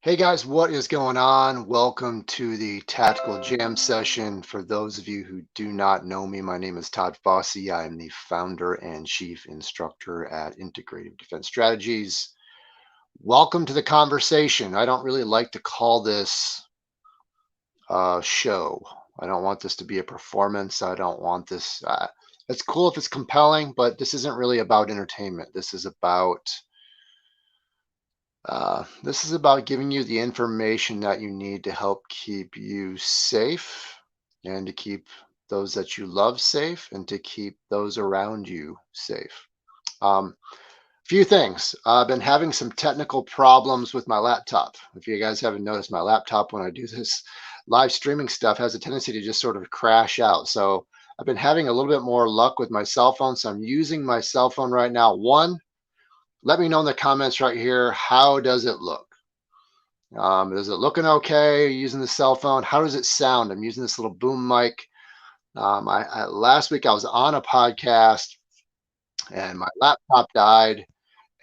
Hey guys, what is going on? Welcome to the Tactical Jam session. For those of you who do not know me, my name is Todd Fossey. I am the founder and chief instructor at Integrative Defense Strategies. Welcome to the conversation. I don't really like to call this a show. I don't want this to be a performance. I don't want this. It's cool if it's compelling, but this isn't really about entertainment. This is about giving you the information that you need to help keep you safe and to keep those that you love safe and to keep those around you safe. Um, Few things. I've been having some technical problems with my laptop. If you guys haven't noticed, my laptop, when I do this live streaming stuff, has a tendency to just sort of crash out. So I've been having a little bit more luck with my cell phone. So I'm using my cell phone right now. One, let me know in the comments right here, how does it look? Is it looking okay using the cell phone? How does it sound? I'm using this little boom mic. Last week I was on a podcast and my laptop died,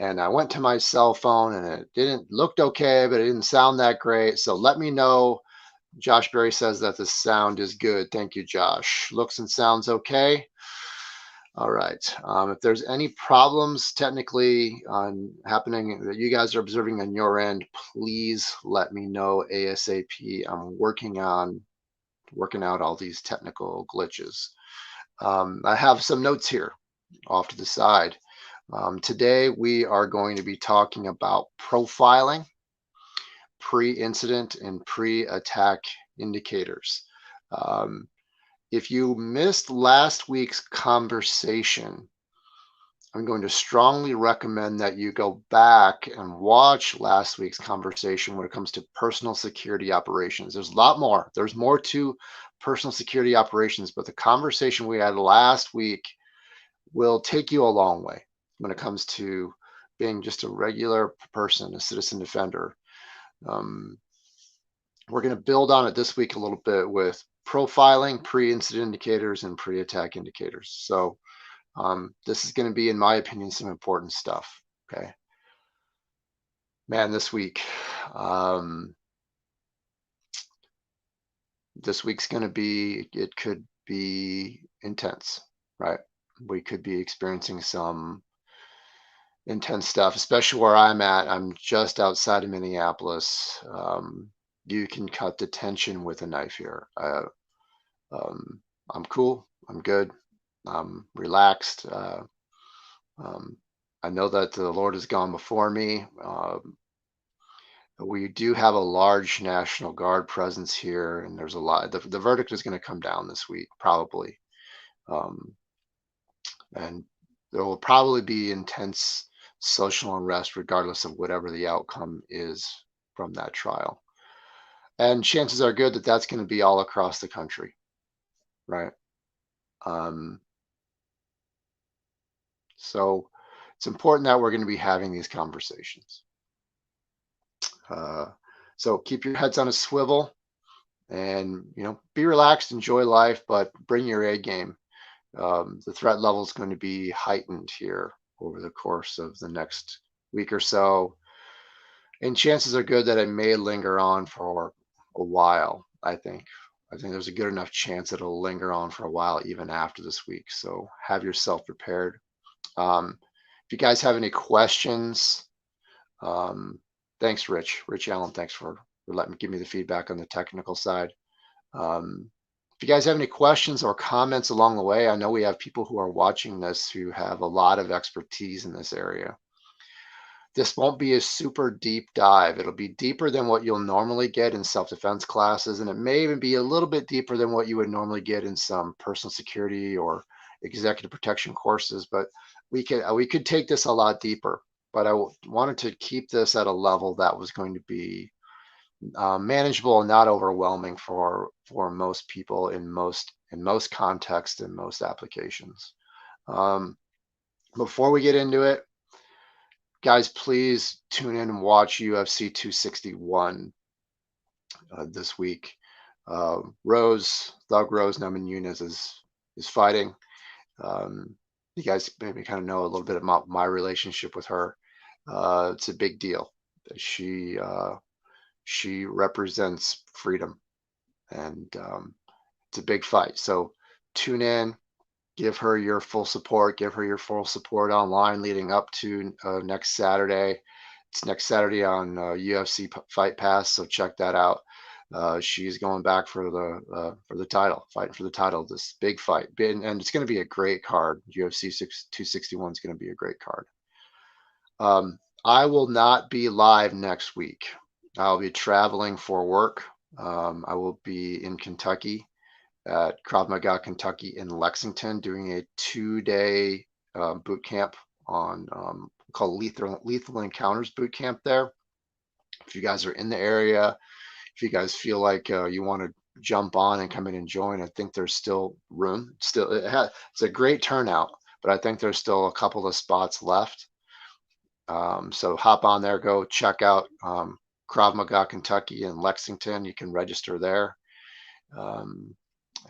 and I went to my cell phone and it didn't looked okay, but it didn't sound that great. So let me know. Josh Berry says that the sound is good. Thank you, Josh. Looks and sounds okay. All right. If there's any problems technically on happening that you guys are observing on your end, please let me know ASAP. I'm working out all these technical glitches. I have some notes here off to the side. Today we are going to be talking about profiling, pre-incident, and pre-attack indicators. Um, if you missed last week's conversation, I'm going to strongly recommend that you go back and watch last week's conversation when it comes to personal security operations. There's a lot more. There's more to personal security operations, but the conversation we had last week will take you a long way when it comes to being just a regular person, a citizen defender. Um, we're going to build on it this week a little bit with profiling, pre-incident indicators, and pre-attack indicators. So this is going to be, in my opinion, some important stuff. Okay, man, um, this week's going to be. It could be intense, right? We could be experiencing some intense stuff, especially where I'm at. I'm just outside of Minneapolis. You can cut the tension with a knife here. Um, I'm cool. I'm good. I'm relaxed. Um, I know that the Lord has gone before me. We do have a large National Guard presence here, and there's a lot. The verdict is going to come down this week, probably. Um, and there will probably be intense social unrest, regardless of whatever the outcome is from that trial. And chances are good that that's going to be all across the country, right? Um, so it's important that we're going to be having these conversations. Uh, so keep your heads on a swivel and be relaxed, enjoy life, but bring your A game. The threat level is going to be heightened here over the course of the next week or so, and chances are good that it may linger on for a while. I think there's a good enough chance that it'll linger on for a while even after this week. So have yourself prepared. If you guys have any questions, um, thanks, Rich Allen. Thanks for letting me give me the feedback on the technical side. Um, if you guys have any questions or comments along the way, I know we have people who are watching this who have a lot of expertise in this area. This won't be a super deep dive. It'll be deeper than what you'll normally get in self-defense classes, and it may even be a little bit deeper than what you would normally get in some personal security or executive protection courses. But we could take this a lot deeper. But I wanted to keep this at a level that was going to be manageable and not overwhelming for most people in most contexts and most applications. Um, Before we get into it, guys, please tune in and watch UFC 261 this week. Thug Rose Namajunas is fighting. You guys maybe kind of know a little bit about my relationship with her. It's a big deal. She She represents freedom, and it's a big fight. So tune in, give her your full support, give her your full support online leading up to next Saturday. It's next Saturday on UFC Fight Pass, so check that out. She's going back for the title, fighting for the title. This big fight, and it's going to be a great card. UFC 261 is going to be a great card. I will not be live next week. I'll be traveling for work. I will be in Kentucky at Krav Maga Kentucky in Lexington doing a 2-day boot camp on called Lethal Encounters Boot Camp there. If you guys are in the area, if you guys feel like you want to jump on and come in and join, I think there's still room. It's a great turnout, but I think there's still a couple of spots left. So hop on there, go check out Krav Maga Kentucky in Lexington. You can register there.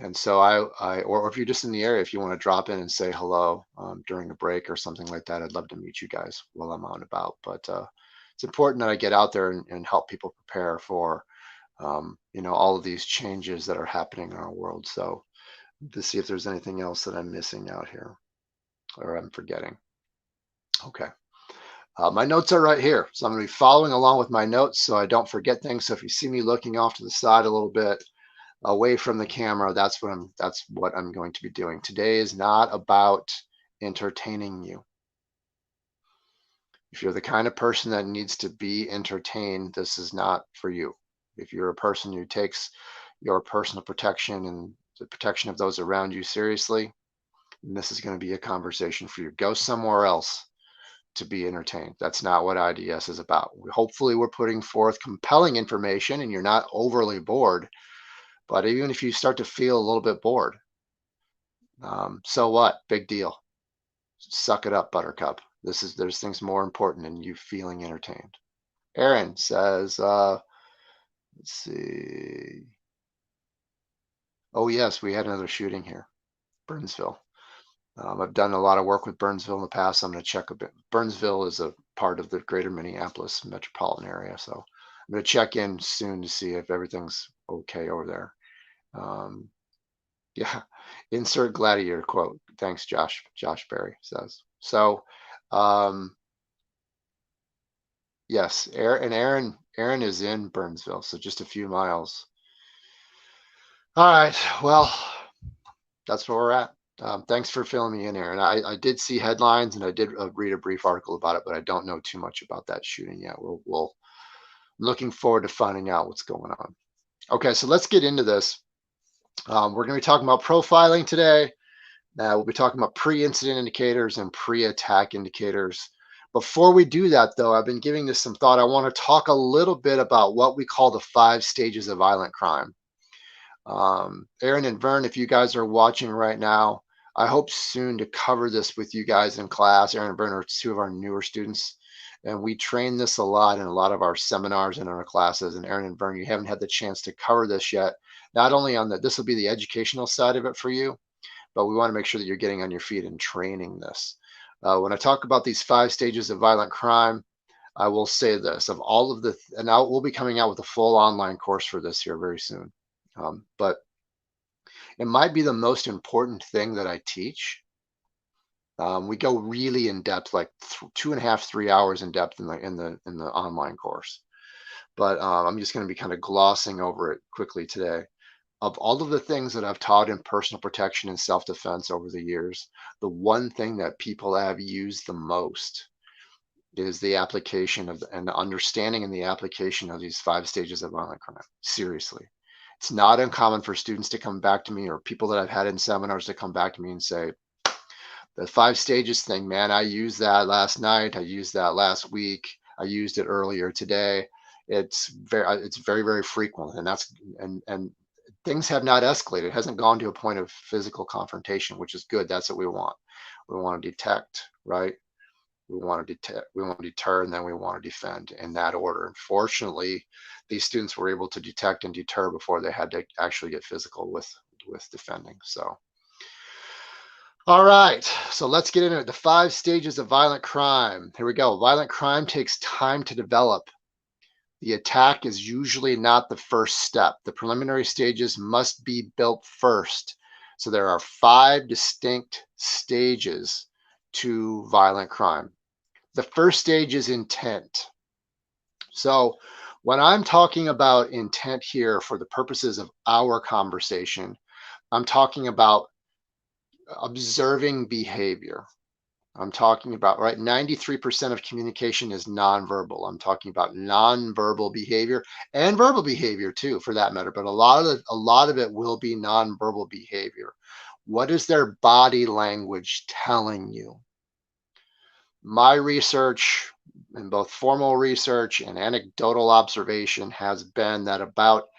And so or if you're just in the area, if you want to drop in and say hello during a break or something like that, I'd love to meet you guys while I'm out and about. But it's important that I get out there and help people prepare for, all of these changes that are happening in our world. So to see if there's anything else that I'm missing out here or I'm forgetting. Okay. My notes are right here. So I'm going to be following along with my notes so I don't forget things. So if you see me looking off to the side a little bit, away from the camera, that's what I'm going to be doing. Today is not about entertaining you. If you're the kind of person that needs to be entertained, this is not for you. If you're a person who takes your personal protection and the protection of those around you seriously, then this is going to be a conversation for you. Go somewhere else to be entertained. That's not what IDS is about. Hopefully we're putting forth compelling information and you're not overly bored. But even if you start to feel a little bit bored, so what? Big deal. Suck it up, Buttercup. There's things more important than you feeling entertained. Aaron says, let's see. Oh yes, we had another shooting here, Burnsville. I've done a lot of work with Burnsville in the past. I'm going to check a bit. Burnsville is a part of the greater Minneapolis metropolitan area. So I'm going to check in soon to see if everything's okay over there. Yeah, insert gladiator quote. Thanks, Josh. Josh Berry says. So, yes, Aaron is in Burnsville, so just a few miles. All right, well, that's where we're at. Thanks for filling me in, Aaron. I did see headlines and I did read a brief article about it, but I don't know too much about that shooting yet. I'm looking forward to finding out what's going on. Okay, so let's get into this. We're going to be talking about profiling today. We'll be talking about pre-incident indicators and pre-attack indicators. Before we do that, though, I've been giving this some thought. I want to talk a little bit about what we call the 5 stages of violent crime. Aaron and Vern, if you guys are watching right now, I hope soon to cover this with you guys in class. Aaron and Vern are 2 of our newer students, and we train this a lot in a lot of our seminars and our classes. And Aaron and Vern, you haven't had the chance to cover this yet. Not only this will be the educational side of it for you, but we want to make sure that you're getting on your feet and training this. When I talk about these 5 stages of violent crime, I will say this, and we'll be coming out with a full online course for this here very soon. But it might be the most important thing that I teach. We go really in depth, like 2.5, 3 hours in depth in the online course. But I'm just going to be kind of glossing over it quickly today. Of all of the things that I've taught in personal protection and self-defense over the years, the one thing that people have used the most is the application and the understanding and the application of these 5 stages of violent crime. Seriously. It's not uncommon for students to come back to me or people that I've had in seminars to come back to me and say, the 5 stages thing, man, I used that last night. I used that last week. I used it earlier today. It's very, very frequent. And things have not escalated. It hasn't gone to a point of physical confrontation, which is good. That's what we want. We want to detect, right? We want to deter, and then we want to defend in that order. Unfortunately, these students were able to detect and deter before they had to actually get physical with defending. So, all right, so let's get into it. The 5 stages of violent crime. Here we go. Violent crime takes time to develop. The attack is usually not the first step. The preliminary stages must be built first. So there are 5 distinct stages to violent crime. The first stage is intent. So when I'm talking about intent here for the purposes of our conversation, I'm talking about observing behavior. I'm talking about, right, 93% of communication is nonverbal. I'm talking about nonverbal behavior and verbal behavior too, for that matter. But a lot of it will be nonverbal behavior. What is their body language telling you? My research, and both formal research and anecdotal observation, has been that about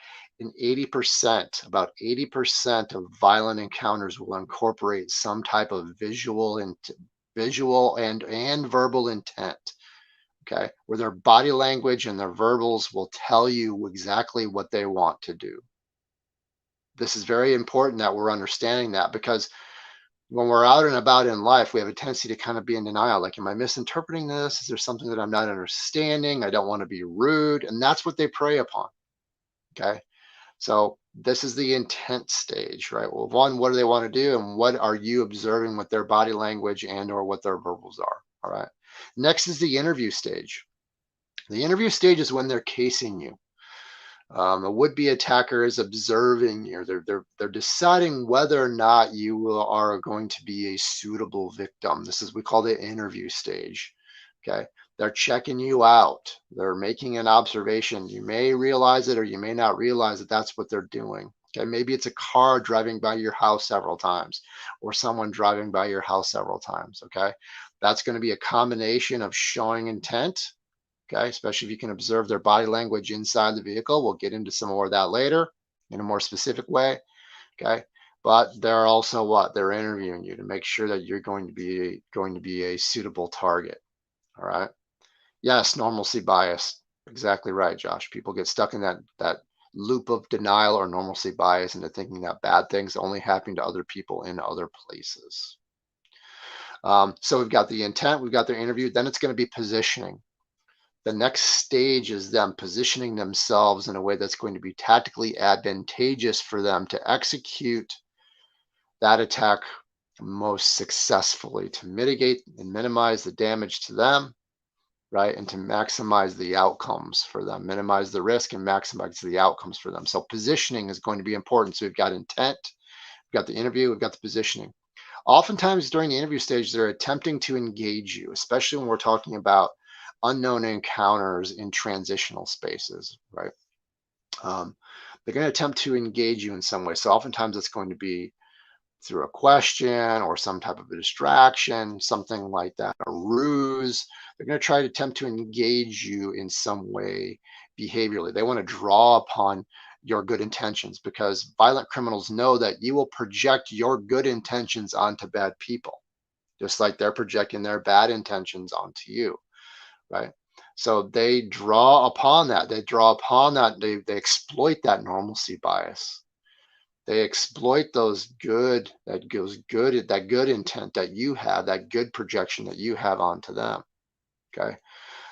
80% of violent encounters will incorporate some type of visual and verbal intent. Okay, where their body language and their verbals will tell you exactly what they want to do. This is very important that we're understanding that, because when we're out and about in life, we have a tendency to kind of be in denial. Like, am I misinterpreting this? Is there something that I'm not understanding? I don't want to be rude. And that's what they prey upon. Okay. So this is the intent stage, right? Well, one, what do they want to do? And what are you observing with their body language and or what their verbals are? All right. Next is the interview stage. The interview stage is when they're casing you. A would-be attacker is observing you. They're deciding whether or not you are going to be a suitable victim. This is, we call the interview stage. Okay, they're checking you out. They're making an observation. You may realize it or you may not realize that that's what they're doing. Okay, maybe it's a car driving by your house several times, or someone driving by your house several times. Okay, that's going to be a combination of showing intent. Okay, especially if you can observe their body language inside the vehicle. We'll get into some more of that later in a more specific way. Okay, but they're also what? They're interviewing you to make sure that you're going to be a suitable target. All right. Yes, normalcy bias. Exactly right, Josh. People get stuck in that loop of denial or normalcy bias into thinking that bad things only happen to other people in other places. So we've got the intent, we've got their interview, then it's going to be positioning. The next stage is them positioning themselves in a way that's going to be tactically advantageous for them to execute that attack most successfully, to mitigate and minimize the damage to them, right? And to maximize the outcomes for them, minimize the risk and maximize the outcomes for them. So positioning is going to be important. So we've got intent, we've got the interview, we've got the positioning. Oftentimes during the interview stage, they're attempting to engage you, especially when we're talking about unknown encounters in transitional spaces, right? They're going to attempt to engage you in some way. So oftentimes it's going to be through a question or some type of a distraction, something like that, a ruse. They're going to try to attempt to engage you in some way behaviorally. They want to draw upon your good intentions, because violent criminals know that you will project your good intentions onto bad people, just like they're projecting their bad intentions onto you, right? So they draw upon that. They exploit that normalcy bias. They exploit that good intent that you have, that good projection that you have onto them. Okay.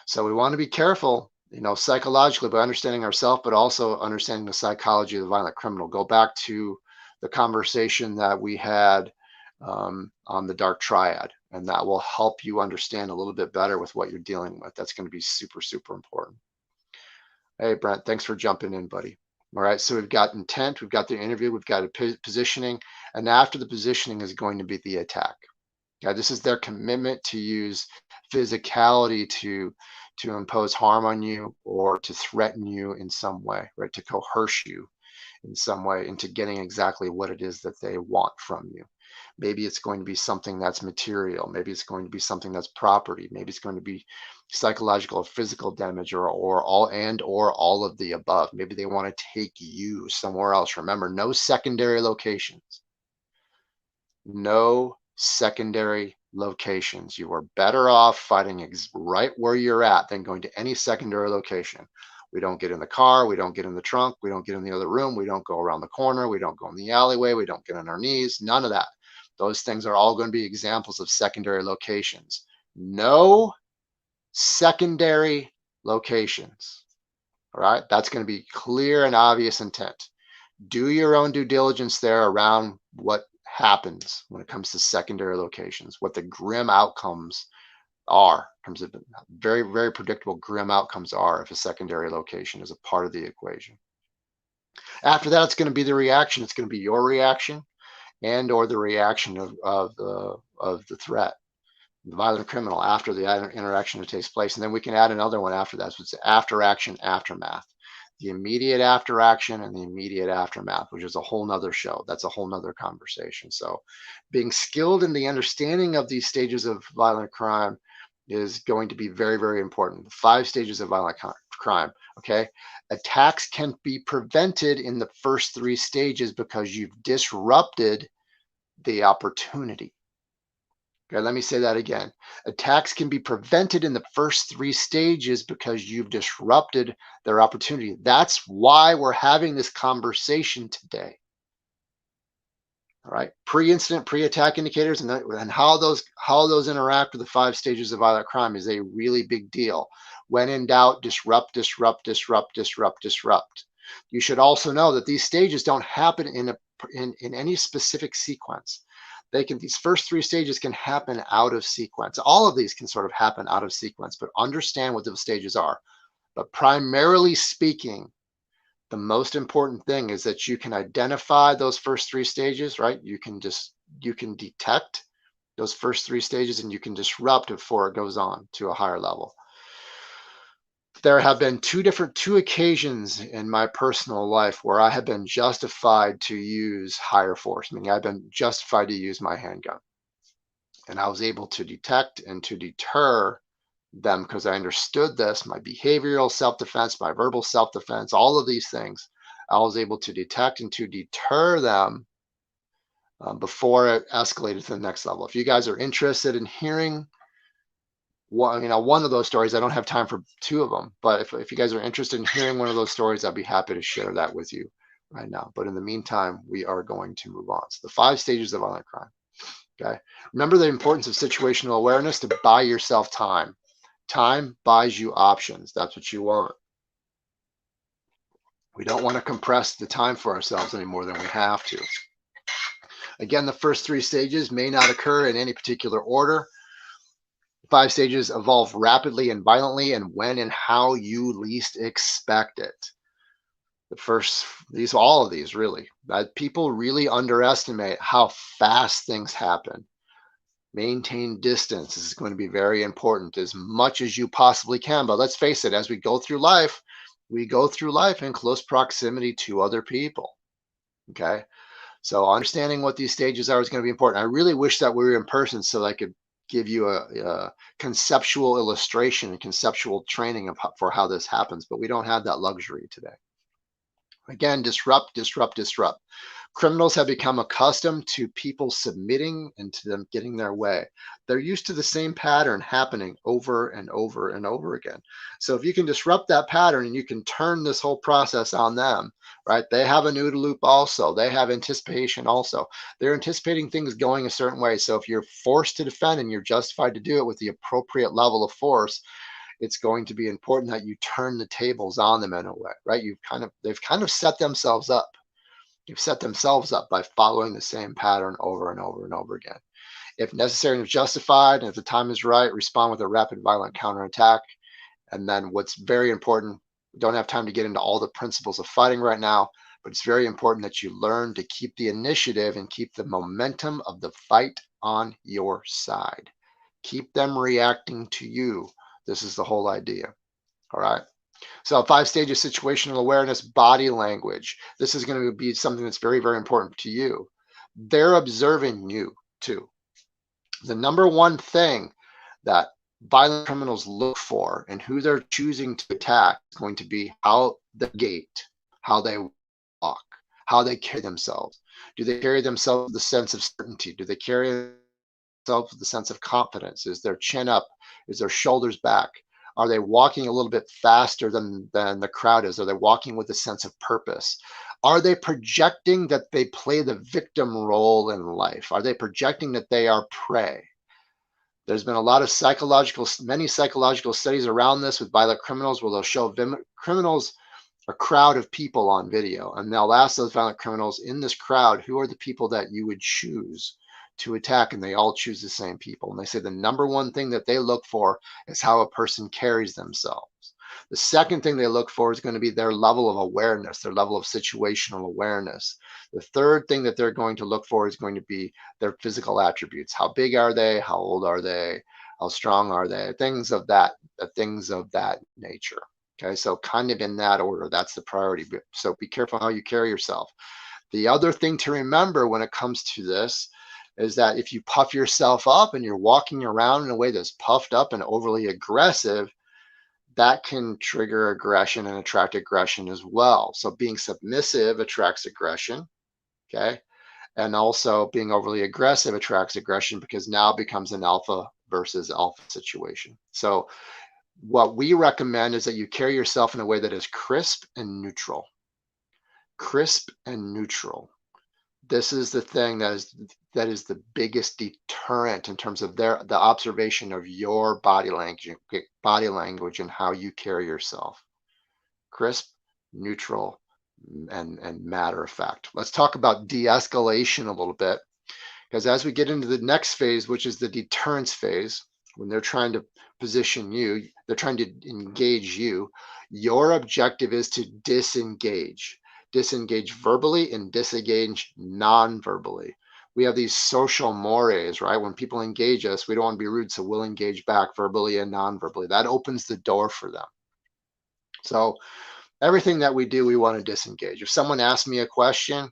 So we want to be careful, psychologically, by understanding ourselves, but also understanding the psychology of the violent criminal. Go back to the conversation that we had on the dark triad, and that will help you understand a little bit better with what you're dealing with. That's going to be super, super important. Hey, Brent, thanks for jumping in, buddy. All right, so we've got intent, we've got the interview, we've got a positioning, and after the positioning is going to be the attack. Okay, this is their commitment to use physicality to impose harm on you or to threaten you in some way, right? To coerce you in some way into getting exactly what it is that they want from you. Maybe it's going to be something that's material. Maybe it's going to be something that's property. Maybe it's going to be psychological or physical damage, or all of the above. Maybe they want to take you somewhere else. Remember, no secondary locations. No secondary locations. You are better off fighting right where you're at than going to any secondary location. We don't get in the car. We don't get in the trunk. We don't get in the other room. We don't go around the corner. We don't go in the alleyway. We don't get on our knees. None of that. Those things are all going to be examples of secondary locations. No secondary locations. All right, that's going to be clear and obvious intent. Do your own due diligence there around what happens when it comes to secondary locations, what the grim outcomes are in terms of very, very predictable grim outcomes are if a secondary location is a part of the equation. After that, it's going to be the reaction. It's going to be your reaction and or the reaction of the threat, the violent criminal after the interaction that takes place. And then we can add another one after that. So it's after action, aftermath. The immediate after action and the immediate aftermath, which is a whole nother show. That's a whole nother conversation. So being skilled in the understanding of these stages of violent crime is going to be very, very important. The 5 stages of violent crime. Okay. Attacks can be prevented in the first 3 stages because you've disrupted the opportunity. Okay, let me say that again. Attacks can be prevented in the first 3 stages because you've disrupted their opportunity. That's why we're having this conversation today. All right, pre-incident, pre-attack indicators, and how those interact with the 5 stages of violent crime is a really big deal. When in doubt, disrupt, disrupt, disrupt, disrupt, disrupt. You should also know that these stages don't happen in any specific sequence. These first 3 stages can happen out of sequence. All of these can sort of happen out of sequence, but understand what those stages are. But primarily speaking, the most important thing is that you can identify those first 3 stages, right? You can detect those first 3 stages and you can disrupt before it goes on to a higher level. There have been two occasions in my personal life where I have been justified to use higher force, meaning I've been justified to use my handgun. And I was able to detect and to deter them because I understood this, my behavioral self-defense, my verbal self-defense, all of these things. I was able to detect and to deter them before it escalated to the next level. If you guys are interested in hearing one of those stories, I don't have time for 2 of them, but if you guys are interested in hearing one of those stories, I'd be happy to share that with you right now. But in the meantime, we are going to move on. So the 5 stages of violent crime. Okay. Remember the importance of situational awareness to buy yourself time. Time buys you options. That's what you want. We don't want to compress the time for ourselves any more than we have to. Again, the first 3 stages may not occur in any particular order. 5 stages evolve rapidly and violently and when and how you least expect it. All of these really, people really underestimate how fast things happen. Maintain distance is going to be very important as much as you possibly can. But let's face it, as we go through life in close proximity to other people. Okay. So understanding what these stages are is going to be important. I really wish that we were in person so I could give you a conceptual illustration and conceptual training for how this happens, but we don't have that luxury today. Again, disrupt, disrupt, disrupt. Criminals have become accustomed to people submitting and to them getting their way. They're used to the same pattern happening over and over and over again. So if you can disrupt that pattern and you can turn this whole process on them, right? They have an OODA loop also. They have anticipation also. They're anticipating things going a certain way. So if you're forced to defend and you're justified to do it with the appropriate level of force, it's going to be important that you turn the tables on them in a way, right? They've kind of set themselves up. You've set themselves up by following the same pattern over and over and over again. If necessary and if justified, and if the time is right, respond with a rapid, violent counterattack. And then what's very important, we don't have time to get into all the principles of fighting right now, but it's very important that you learn to keep the initiative and keep the momentum of the fight on your side. Keep them reacting to you. This is the whole idea. All right. So 5 stages: situational awareness, body language. This is going to be something that's very, very important to you. They're observing you too. The number one thing that violent criminals look for and who they're choosing to attack is going to be how they gait, how they walk, how they carry themselves. Do they carry themselves with a sense of certainty? Do they carry themselves with a sense of confidence? Is their chin up? Is their shoulders back? Are they walking a little bit faster than the crowd is? Are they walking with a sense of purpose? Are they projecting that they play the victim role in life? Are they projecting that they are prey? There's been a lot of many psychological studies around this with violent criminals where they'll show criminals a crowd of people on video, and they'll ask those violent criminals, in this crowd, who are the people that you would choose to attack? And they all choose the same people. And they say the number one thing that they look for is how a person carries themselves. The second thing they look for is going to be their level of awareness, their level of situational awareness. The third thing that they're going to look for is going to be their physical attributes. How big are they? How old are they? How strong are they? Things of that nature. Okay, so kind of in that order, that's the priority. So be careful how you carry yourself. The other thing to remember when it comes to this is that if you puff yourself up and you're walking around in a way that's puffed up and overly aggressive, that can trigger aggression and attract aggression as well. So being submissive attracts aggression, okay? And also being overly aggressive attracts aggression because now it becomes an alpha versus alpha situation. So what we recommend is that you carry yourself in a way that is crisp and neutral. Crisp and neutral. This is the thing that is the biggest deterrent in terms of the observation of your body language and how you carry yourself. Crisp, neutral, and matter of fact. Let's talk about de-escalation a little bit, because as we get into the next phase, which is the deterrence phase, when they're trying to position you, they're trying to engage you, your objective is to disengage. Disengage verbally and disengage non-verbally. We have these social mores, right? When people engage us, we don't want to be rude, so we'll engage back verbally and non-verbally. That opens the door for them. So everything that we do, we want to disengage. If someone asks me a question,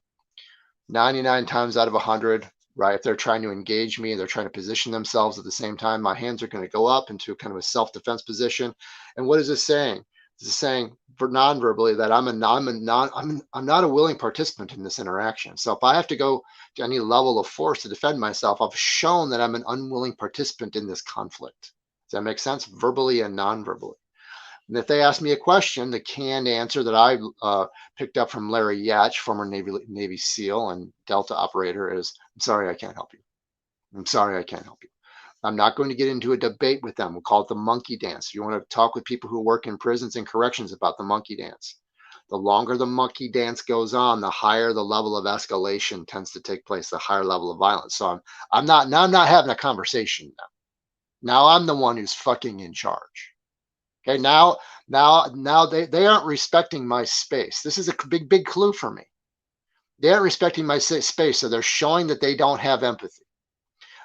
99 times out of 100, right, if they're trying to engage me, they're trying to position themselves at the same time, my hands are going to go up into kind of a self-defense position. And what is this saying? It's saying non-verbally that I'm not a willing participant in this interaction. So if I have to go to any level of force to defend myself, I've shown that I'm an unwilling participant in this conflict. Does that make sense? Verbally and non-verbally. And if they ask me a question, the canned answer that I picked up from Larry Yatch, former Navy SEAL and Delta operator, is, I'm sorry, I can't help you. I'm sorry, I can't help you. I'm not going to get into a debate with them. We'll call it the monkey dance. You want to talk with people who work in prisons and corrections about the monkey dance. The longer the monkey dance goes on, the higher the level of escalation tends to take place, the higher level of violence. So I'm not having a conversation now. Now I'm the one who's fucking in charge. Okay, now they aren't respecting my space. This is a big clue for me. They aren't respecting my space, so they're showing that they don't have empathy.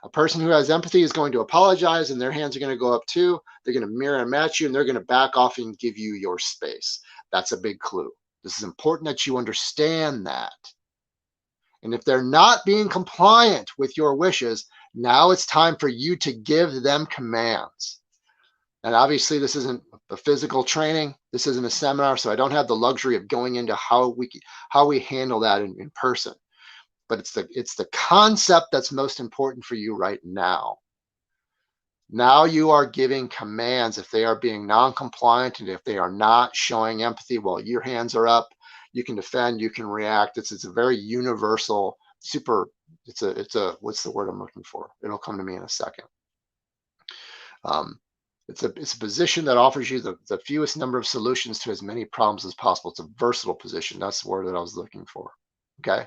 A person who has empathy is going to apologize, and their hands are going to go up too. They're going to mirror and match you, and they're going to back off and give you your space. That's a big clue. This is important that you understand that. And if they're not being compliant with your wishes, now it's time for you to give them commands. And obviously, this isn't a physical training. This isn't a seminar, so I don't have the luxury of going into how we handle that in person. But it's the concept that's most important for you right now. Now you are giving commands if they are being non-compliant and if they are not showing empathy while your hands are up. You can defend, you can react. It's a very universal, it's a what's the word I'm looking for? It'll come to me in a second. It's a position that offers you the fewest number of solutions to as many problems as possible. It's a versatile position. That's the word that I was looking for. Okay.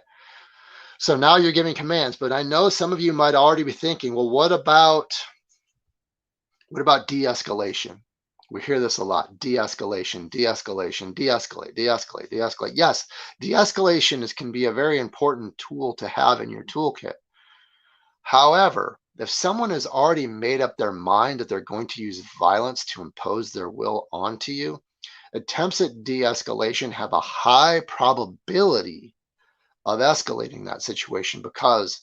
So now you're giving commands, but I know some of you might already be thinking, well, what about de-escalation? We hear this a lot. De-escalation, de-escalation, de-escalate, de-escalate, de-escalate. Yes, de-escalation can be a very important tool to have in your toolkit. However, if someone has already made up their mind that they're going to use violence to impose their will onto you, attempts at de-escalation have a high probability of escalating that situation, because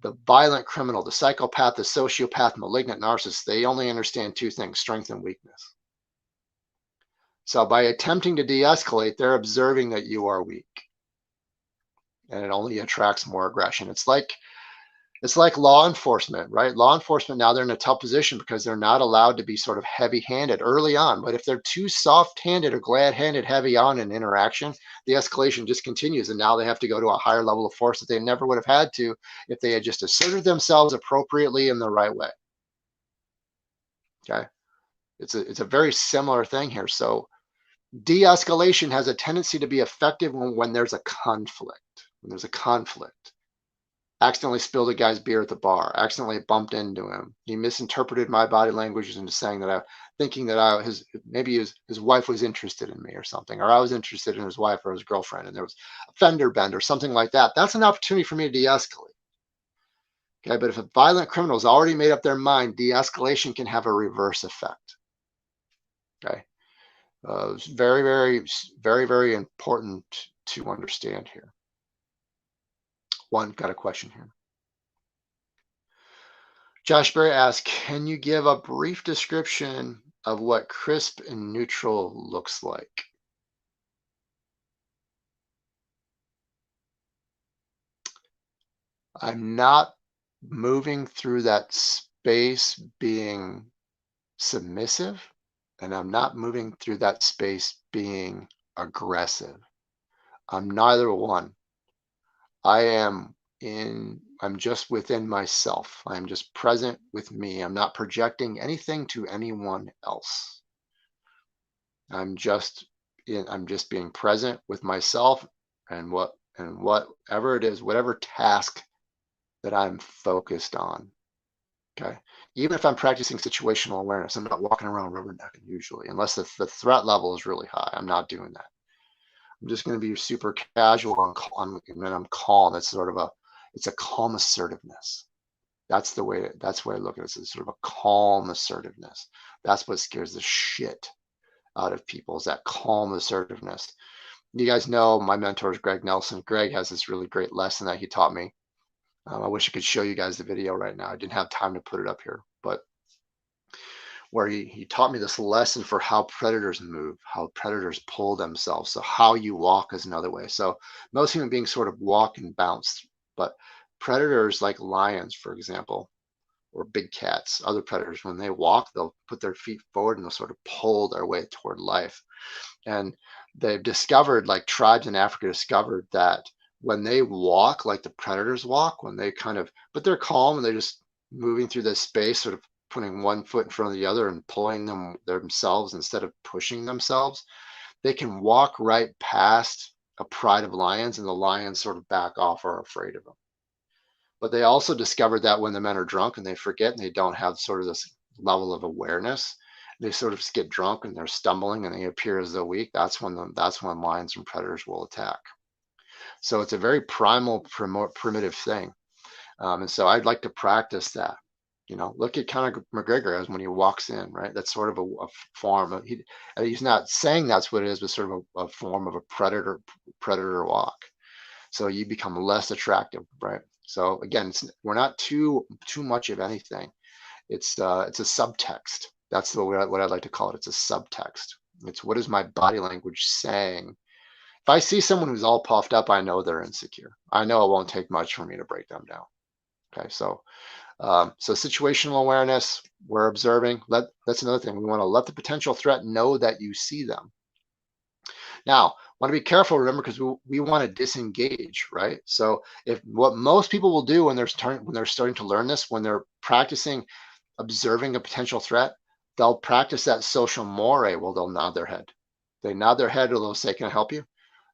the violent criminal, the psychopath, the sociopath, malignant narcissist, they only understand two things: strength and weakness. So by attempting to de-escalate, they're observing that you are weak, and it only attracts more aggression. It's like law enforcement, right? Law enforcement, now they're in a tough position because they're not allowed to be sort of heavy-handed early on. But if they're too soft-handed or glad-handed heavy on in interaction, the escalation just continues. And now they have to go to a higher level of force that they never would have had to if they had just asserted themselves appropriately in the right way. Okay. It's a very similar thing here. So De-escalation has a tendency to be effective when there's a conflict. When there's a conflict. Accidentally spilled a guy's beer at the bar, accidentally bumped into him. He misinterpreted my body language into saying that thinking that maybe his wife was interested in me or something, or I was interested in his wife or his girlfriend, and there was a fender bend or something like that. That's an opportunity for me to de-escalate. Okay, but if a violent criminal has already made up their mind, de-escalation can have a reverse effect. Okay. It's very, very, very, very important to understand here. One, got a question here. Josh Berry asks, can you give a brief description of what crisp and neutral looks like? I'm not moving through that space being submissive, and I'm not moving through that space being aggressive. I'm neither one. I'm just within myself. I'm just present with me. I'm not projecting anything to anyone else. I'm just being present with myself and whatever it is, whatever task that I'm focused on. Okay. Even if I'm practicing situational awareness, I'm not walking around rubbernecking usually, unless the threat level is really high. I'm not doing that. I'm just going to be super casual and I'm calm. It's a calm assertiveness. That's the way I look at it. It's sort of a calm assertiveness. That's what scares the shit out of people, is that calm assertiveness. You guys know my mentor is Greg Nelson. Greg has this really great lesson that he taught me. I wish I could show you guys the video right now. I didn't have time to put it up here, but where he taught me this lesson for how predators move, how predators pull themselves. So how you walk is another way. So most human beings sort of walk and bounce, but predators like lions, for example, or big cats, other predators, when they walk, they'll put their feet forward and they'll sort of pull their way toward life. And they've discovered, like tribes in Africa discovered, that when they walk like the predators walk, but they're calm and they're just moving through this space, sort of putting one foot in front of the other and pulling themselves instead of pushing themselves, they can walk right past a pride of lions and the lions sort of back off or are afraid of them. But they also discovered that when the men are drunk and they forget and they don't have sort of this level of awareness, they sort of get drunk and they're stumbling and they appear as though weak. That's when lions and predators will attack. So it's a very primal, primitive thing. And so I'd like to practice that. Look at Conor McGregor as when he walks in, right? That's sort of a form of, he's not saying that's what it is, but sort of a form of a predator walk. So you become less attractive, right? So again, we're not too much of anything. It's a subtext. That's what I'd like to call it. It's a subtext. It's, what is my body language saying? If I see someone who's all puffed up, I know they're insecure. I know it won't take much for me to break them down. Okay, so situational awareness, we're observing. That's another thing. We want to let the potential threat know that you see them. Now, want to be careful, remember, because we want to disengage, right? So if what most people will do when they're starting to learn this, when they're practicing observing a potential threat, they'll practice that social moire. Well, they'll nod their head. They nod their head, or they'll say, "Can I help you?"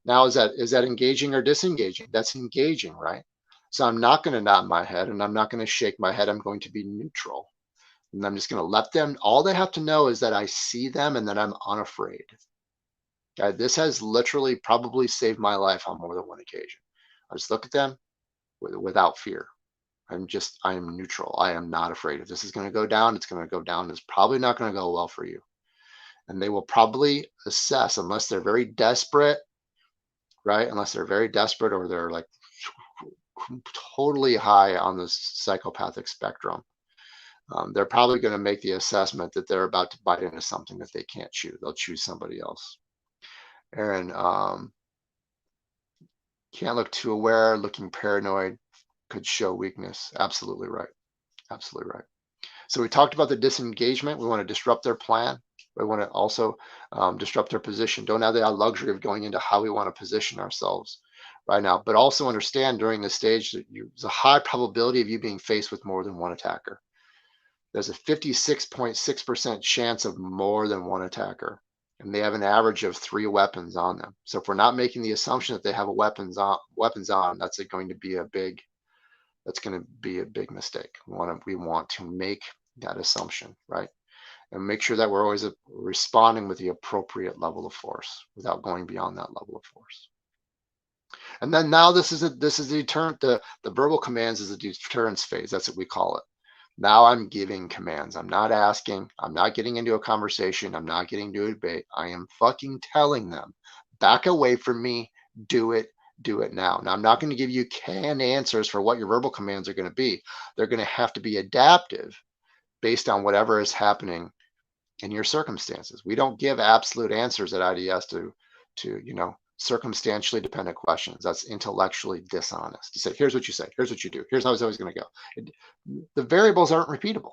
Now, is that engaging or disengaging? That's engaging, right? So I'm not going to nod my head and I'm not going to shake my head. I'm going to be neutral. And I'm just going to let them, all they have to know is that I see them and that I'm unafraid. Okay, this has literally probably saved my life on more than one occasion. I just look at them without fear. I am neutral. I am not afraid. If this is going to go down, it's going to go down. It's probably not going to go well for you. And they will probably assess, unless they're very desperate, right? Unless they're very desperate or they're like totally high on the psychopathic spectrum. They're probably going to make the assessment that they're about to bite into something that they can't chew. They'll choose somebody else. Aaron, can't look too aware, looking paranoid could show weakness. Absolutely right. Absolutely right. So we talked about the disengagement. We want to disrupt their plan. We want to also disrupt their position. Don't have the luxury of going into how we want to position ourselves right now, but also understand during this stage that there's a high probability of you being faced with more than one attacker. There's a 56.6% chance of more than one attacker. and they have an average of 3 weapons on them. So if we're not making the assumption that they have weapons on, that's going to be a big mistake. We want to make that assumption, right? And make sure that we're always responding with the appropriate level of force without going beyond that level of force. And then now this is the deterrent. The verbal commands is a deterrence phase. That's what we call it. Now I'm giving commands. I'm not asking. I'm not getting into a conversation. I'm not getting into a debate. I am fucking telling them, back away from me. Do it now. Now I'm not going to give you canned answers for what your verbal commands are going to be. They're going to have to be adaptive based on whatever is happening in your circumstances. We don't give absolute answers at IDS to circumstantially dependent questions. That's intellectually dishonest to say, here's what you say, here's what you do, here's how it's always going to go. The variables aren't repeatable.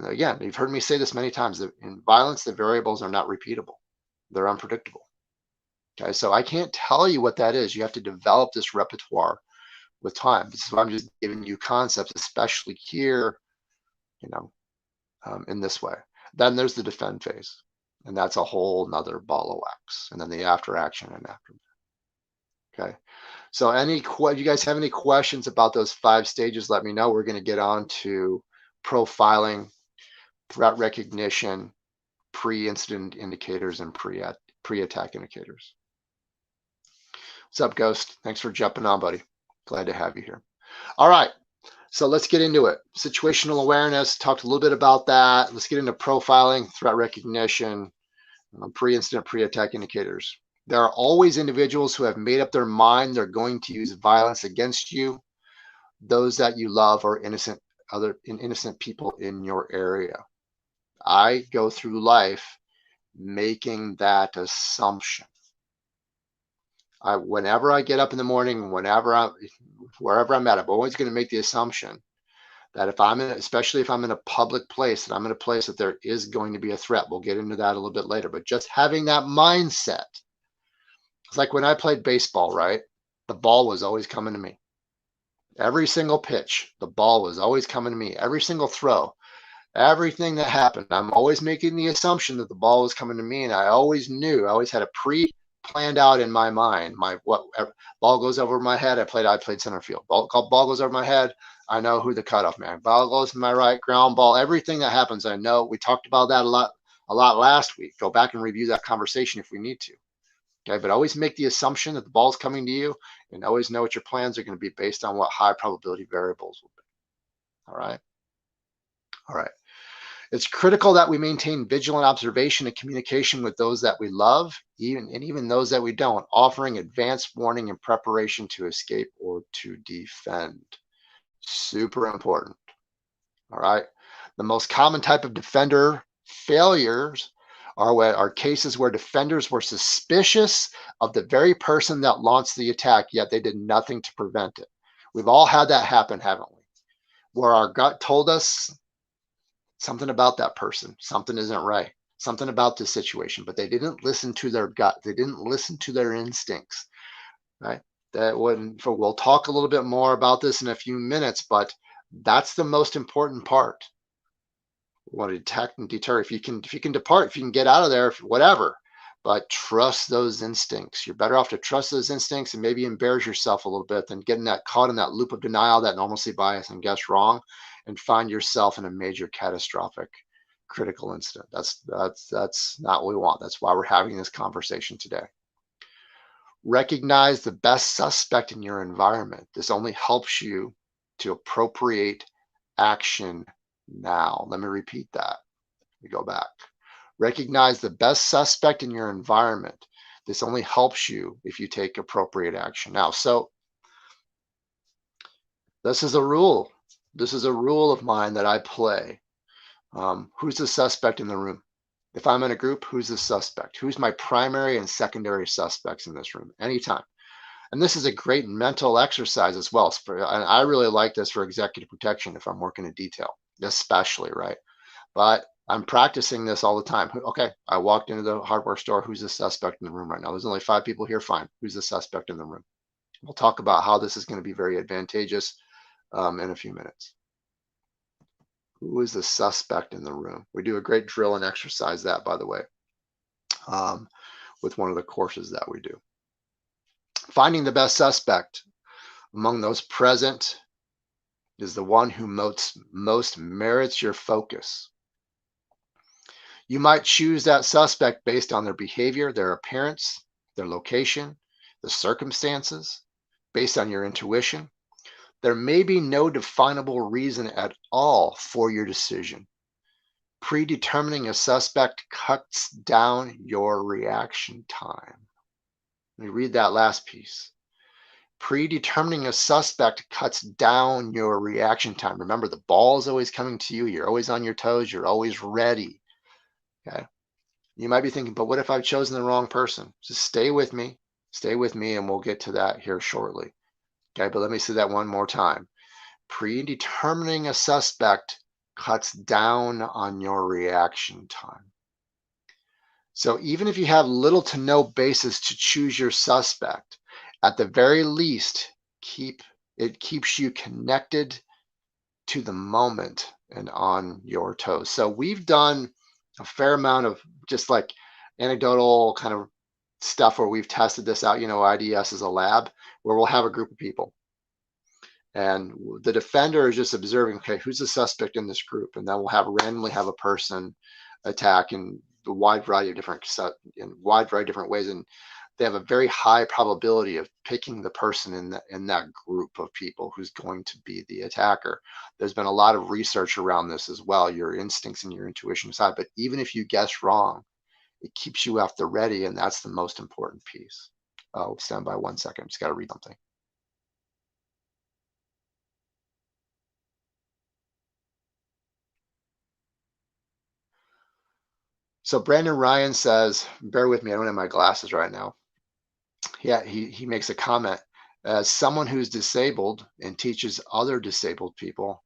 Again, you've heard me say this many times, that in violence, the variables are not repeatable. They're unpredictable. Okay, so I can't tell you what that is. You have to develop this repertoire with time. This is why I'm just giving you concepts, especially here, in this way. Then there's the defend phase. And that's a whole nother ball of wax. And then the after action and aftermath. Okay. So if you guys have any questions about those 5 stages, let me know. We're going to get on to profiling, threat recognition, pre-incident indicators, and pre-attack indicators. What's up, Ghost? Thanks for jumping on, buddy. Glad to have you here. All right. So let's get into it. Situational awareness, talked a little bit about that. Let's get into profiling, threat recognition, pre-incident, pre-attack indicators. There are always individuals who have made up their mind they're going to use violence against you, those that you love, or innocent people in your area. I go through life making that assumption. Whenever I get up in the morning, wherever I'm at, I'm always going to make the assumption that especially if I'm in a public place, that I'm in a place that there is going to be a threat. We'll get into that a little bit later, but just having that mindset. It's like when I played baseball, right? The ball was always coming to me. Every single pitch, the ball was always coming to me. Every single throw, everything that happened, I'm always making the assumption that the ball was coming to me, and I always had a planned out in my mind. Ball goes over my head. I played center field. Ball goes over my head. I know who the cutoff man. Ball goes to my right, ground ball. Everything that happens, I know. We talked about that a lot last week. Go back and review that conversation if we need to. Okay, but always make the assumption that the ball's coming to you, and always know what your plans are going to be based on what high probability variables will be. All right. It's critical that we maintain vigilant observation and communication with those that we love, even those that we don't, offering advance warning and preparation to escape or to defend. Super important. All right. The most common type of defender failures are cases where defenders were suspicious of the very person that launched the attack, yet they did nothing to prevent it. We've all had that happen, haven't we? Where our gut told us something about that person, something isn't right, something about this situation, but they didn't listen to their gut. They didn't listen to their instincts, right? We'll talk a little bit more about this in a few minutes, but that's the most important part. We want to detect and deter. If you can depart, if you can get out of there, whatever, but trust those instincts. You're better off to trust those instincts and maybe embarrass yourself a little bit than getting caught in that loop of denial, that normalcy bias, and guess wrong, and find yourself in a major catastrophic critical incident. That's not what we want. That's why we're having this conversation today. Recognize the best suspect in your environment. This only helps you to appropriate action now. Let me repeat that. We go back. Recognize the best suspect in your environment. This only helps you if you take appropriate action now. So this is a rule. This is a rule of mine that I play. Who's the suspect in the room? If I'm in a group, who's the suspect? Who's my primary and secondary suspects in this room? Anytime. And this is a great mental exercise as well. And I really like this for executive protection if I'm working in detail, especially, right? But I'm practicing this all the time. Okay, I walked into the hardware store. Who's the suspect in the room right now? There's only 5 people here. Fine. Who's the suspect in the room? We'll talk about how this is going to be very advantageous in a few minutes. Who is the suspect in the room? We do a great drill and exercise that, by the way. with one of the courses that we do. Finding the best suspect among those present is the one who most merits your focus. You might choose that suspect based on their behavior, their appearance, their location, the circumstances, based on your intuition. There may be no definable reason at all for your decision. Predetermining a suspect cuts down your reaction time. Let me read that last piece. Predetermining a suspect cuts down your reaction time. Remember, the ball is always coming to you. You're always on your toes. You're always ready. Okay. You might be thinking, but what if I've chosen the wrong person? Just stay with me, and we'll get to that here shortly. Okay, but let me say that one more time. Predetermining a suspect cuts down on your reaction time. So even if you have little to no basis to choose your suspect, at the very least, it keeps you connected to the moment and on your toes. So we've done a fair amount of just like anecdotal kind of stuff where we've tested this out. IDS is a lab where we'll have a group of people, and the defender is just observing, okay, who's the suspect in this group? And then we'll randomly have a person attack in a wide variety of different ways. And they have a very high probability of picking the person in that group of people who's going to be the attacker. There's been a lot of research around this as well, your instincts and your intuition aside. But even if you guess wrong, it keeps you at the ready, and that's the most important piece. Oh, stand by 1 second. Just got to read something. So Brandon Ryan says, bear with me, I don't have my glasses right now. Yeah, he makes a comment. As someone who's disabled and teaches other disabled people,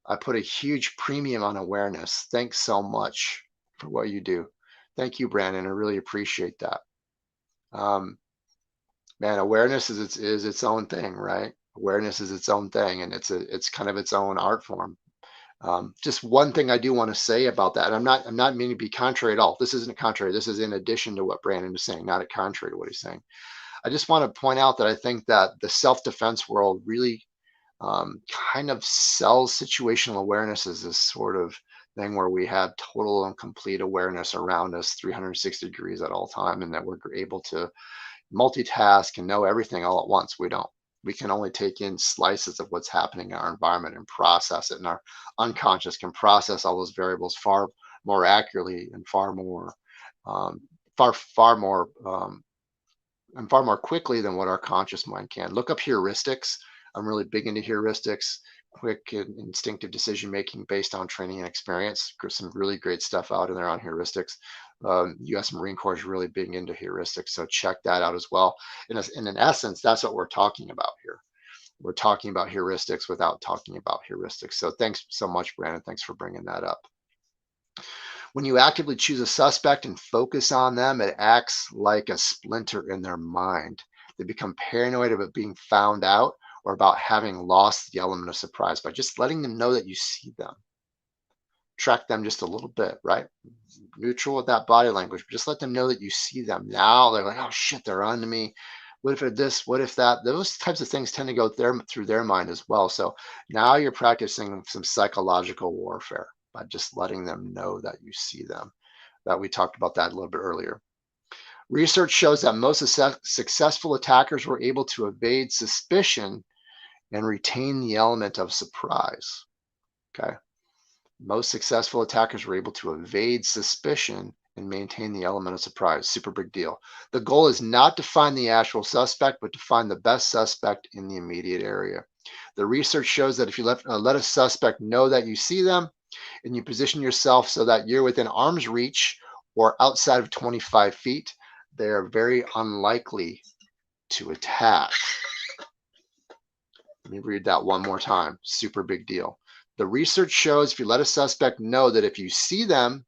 I put a huge premium on awareness. Thanks so much for what you do. Thank you, Brandon. I really appreciate that. Man, awareness is its own thing, right? Awareness is its own thing, and it's kind of its own art form. Just one thing I do want to say about that, and I'm not meaning to be contrary at all. This isn't contrary. This is in addition to what Brandon is saying, not a contrary to what he's saying. I just want to point out that I think that the self-defense world really kind of sells situational awareness as this sort of thing where we have total and complete awareness around us 360 degrees at all time, and that we're able to multitask and know everything all at once. We don't. We can only take in slices of what's happening in our environment and process it. And our unconscious can process all those variables far more accurately and far more quickly than what our conscious mind can. Look up heuristics. I'm really big into heuristics, quick and instinctive decision making based on training and experience. There's some really great stuff out in there on heuristics. U.S. Marine Corps is really big into heuristics, so check that out as well. And in essence, that's what we're talking about here. We're talking about heuristics without talking about heuristics. So thanks so much, Brandon. Thanks for bringing that up. When you actively choose a suspect and focus on them, it acts like a splinter in their mind. They become paranoid about being found out or about having lost the element of surprise by just letting them know that you see them. Track them just a little bit, right? Neutral with that body language, but just let them know that you see them. Now they're like, oh shit, they're on to me. What if this? What if that? Those types of things tend to go through their mind as well. So now you're practicing some psychological warfare by just letting them know that you see them. That we talked about that a little bit earlier. Research shows that most successful attackers were able to evade suspicion and retain the element of surprise. Okay. Most successful attackers were able to evade suspicion and maintain the element of surprise. Super big deal. The goal is not to find the actual suspect, but to find the best suspect in the immediate area. The research shows that if you let a suspect know that you see them and you position yourself so that you're within arm's reach or outside of 25 feet, they are very unlikely to attack. Let me read that one more time. Super big deal. The research shows if you let a suspect know that if you see them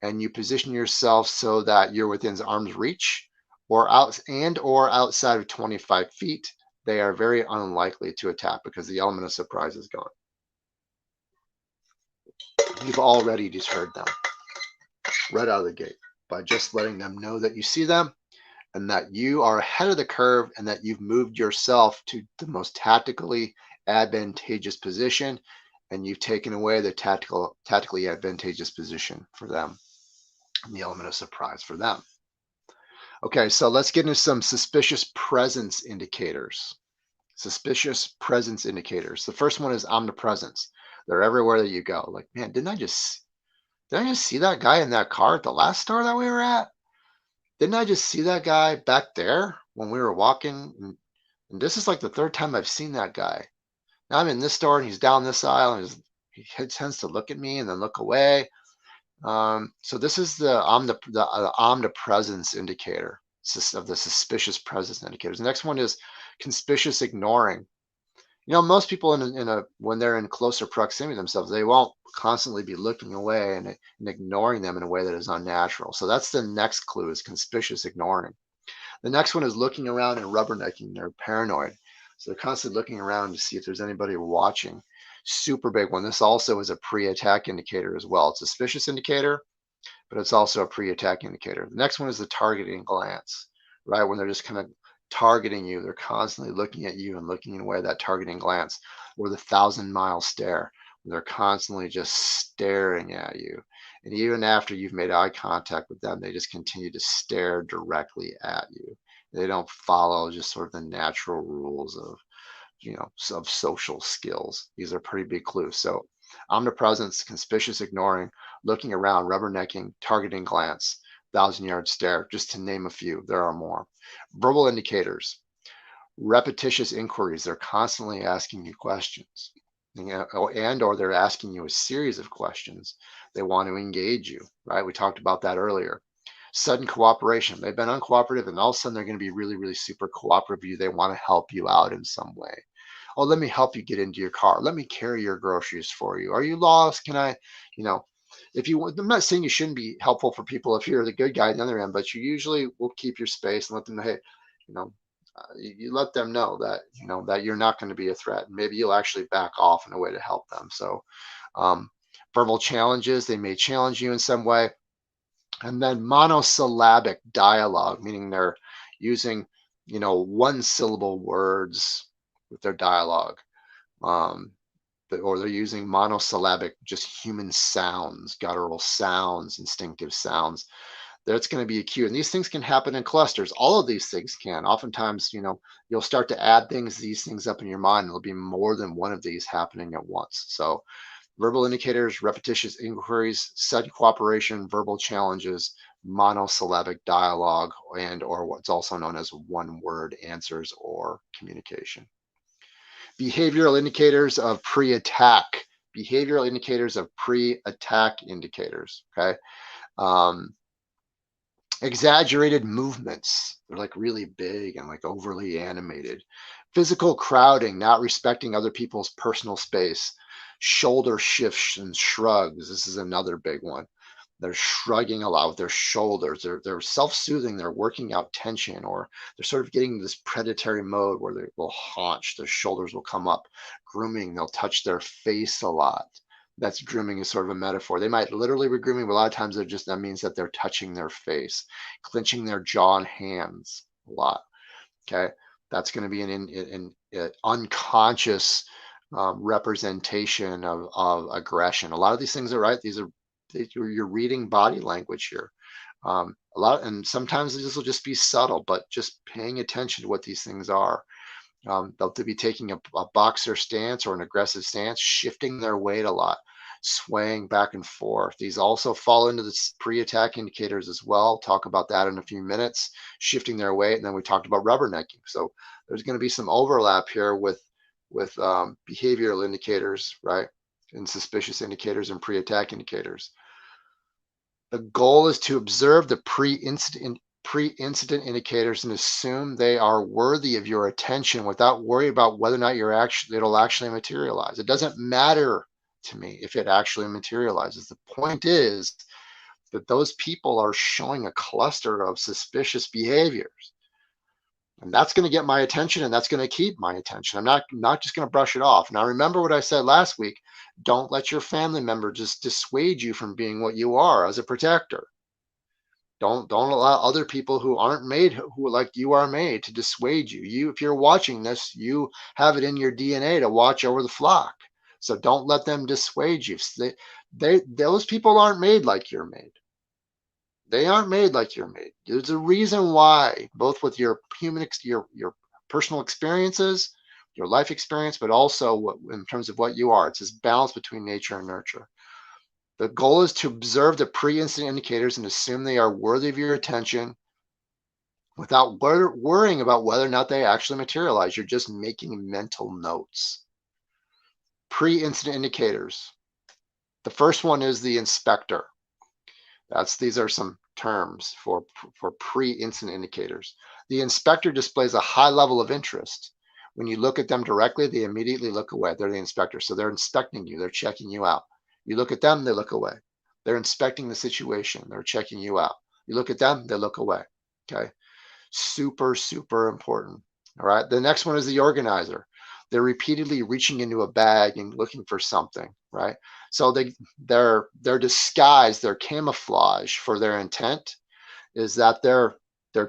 and you position yourself so that you're within arm's reach or outside of 25 feet, they are very unlikely to attack because the element of surprise is gone. You've already deterred them right out of the gate. by just letting them know that you see them and that you are ahead of the curve and that you've moved yourself to the most tactically advantageous position and you've taken away the tactically advantageous position for them and the element of surprise for them. Okay, so let's get into some suspicious presence indicators. Suspicious presence indicators. The first one is omnipresence. They're everywhere that you go. Like, man, didn't I just see that guy in that car at the last store that we were at? Didn't I just see that guy back there when we were walking? And this is like the third time I've seen that guy. Now I'm in this store and he's down this aisle and he tends to look at me and then look away. So this is the omnipresence indicator of the suspicious presence indicators. The next one is conspicuous ignoring. Most people when they're in closer proximity to themselves, they won't constantly be looking away and ignoring them in a way that is unnatural. So that's the next clue, is conspicuous ignoring. The next one is looking around and rubbernecking. They're paranoid. So they're constantly looking around to see if there's anybody watching. Super big one. This also is a pre-attack indicator as well. It's a suspicious indicator, but it's also a pre-attack indicator. The next one is the targeting glance, right? When they're just kind of targeting you, they're constantly looking at you and looking away, that targeting glance, or the 1,000-mile stare, when they're constantly just staring at you. And even after you've made eye contact with them, they just continue to stare directly at you. They don't follow just sort of the natural rules of social skills. These are pretty big clues. So omnipresence, conspicuous ignoring, looking around, rubbernecking, targeting glance, 1,000-yard stare, just to name a few. There are more. Verbal indicators, repetitious inquiries. They're constantly asking you questions, or they're asking you a series of questions. They want to engage you, right? We talked about that earlier. Sudden cooperation. They've been uncooperative and all of a sudden they're going to be really, really super cooperative with you. They want to help you out in some way. Oh, let me help you get into your car. Let me carry your groceries for you. Are you lost? Can I, if you want, I'm not saying you shouldn't be helpful for people if you're the good guy on the other end, but you usually will keep your space and let them know, hey, you let them know that, that you're not going to be a threat. And maybe you'll actually back off in a way to help them. So verbal challenges, they may challenge you in some way. And then monosyllabic dialogue, meaning they're using, one syllable words with their dialogue. Or they're using monosyllabic, just human sounds, guttural sounds, instinctive sounds. That's going to be a cue. And these things can happen in clusters. All of these things can. Oftentimes, you'll start to add these things up in your mind. There'll be more than one of these happening at once. So verbal indicators, repetitious inquiries, sudden cooperation, verbal challenges, monosyllabic dialogue, or what's also known as one-word answers or communication. Behavioral indicators of pre-attack. Behavioral indicators of pre-attack indicators. Okay. Exaggerated movements. They're like really big and like overly animated. Physical crowding, not respecting other people's personal space. Shoulder shifts and shrugs. This is another big one. They're shrugging a lot with their shoulders. They're self-soothing. They're working out tension, or they're sort of getting this predatory mode where they will haunch. Their shoulders will come up. Grooming. They'll touch their face a lot. That's grooming is sort of a metaphor. They might literally be grooming, but a lot of times that means that they're touching their face, clenching their jaw and hands a lot. Okay, that's going to be an unconscious representation of aggression. A lot of these things are right. You're reading body language here. And sometimes this will just be subtle, but just paying attention to what these things are. They'll be taking a boxer stance or an aggressive stance, shifting their weight a lot, swaying back and forth. These also fall into the pre-attack indicators as well. Talk about that in a few minutes, shifting their weight. And then we talked about rubbernecking. So there's going to be some overlap here with behavioral indicators, right? And suspicious indicators and pre-attack indicators. The goal is to observe the pre-incident indicators and assume they are worthy of your attention without worry about whether or not it'll actually materialize. It doesn't matter to me if it actually materializes. The point is that those people are showing a cluster of suspicious behaviors. And that's going to get my attention, and that's going to keep my attention. I'm not just going to brush it off. Now, remember what I said last week. Don't let your family member just dissuade you from being what you are as a protector. Don't allow other people who aren't made, who like you are made, to dissuade you. If you're watching this, you have it in your DNA to watch over the flock. So don't let them dissuade you. Those people aren't made like you're made. They aren't made like you're made. There's a reason why, both with your your personal experiences, your life experience, but also in terms of what you are. It's this balance between nature and nurture. The goal is to observe the pre-incident indicators and assume they are worthy of your attention without worrying about whether or not they actually materialize. You're just making mental notes. Pre-incident indicators. The first one is the inspector. These are some terms for pre-incident indicators. The inspector displays a high level of interest. When you look at them directly, they immediately look away. They're the inspector. So they're inspecting you. They're checking you out. You look at them, they look away. They're inspecting the situation. They're checking you out. You look at them, they look away. Okay. Super, super important. All right. The next one is the organizer. They're repeatedly reaching into a bag and looking for something, right? So their disguise, their camouflage for their intent is that they're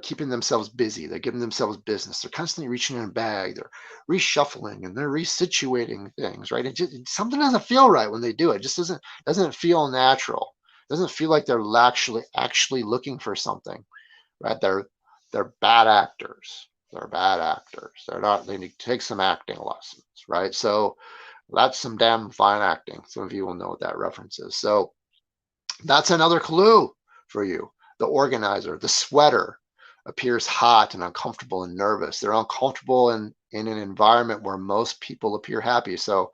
keeping themselves busy. They're giving themselves business. They're constantly reaching in a bag. They're reshuffling and they're resituating things, right? Something doesn't feel right when they do it. It just doesn't feel natural. It doesn't feel like they're actually looking for something, right? They're bad actors. They're bad actors. They need to take some acting lessons, right? So that's some damn fine acting. Some of you will know what that reference is. So that's another clue for you. The organizer, the sweater, appears hot and uncomfortable and nervous. They're uncomfortable in an environment where most people appear happy. So,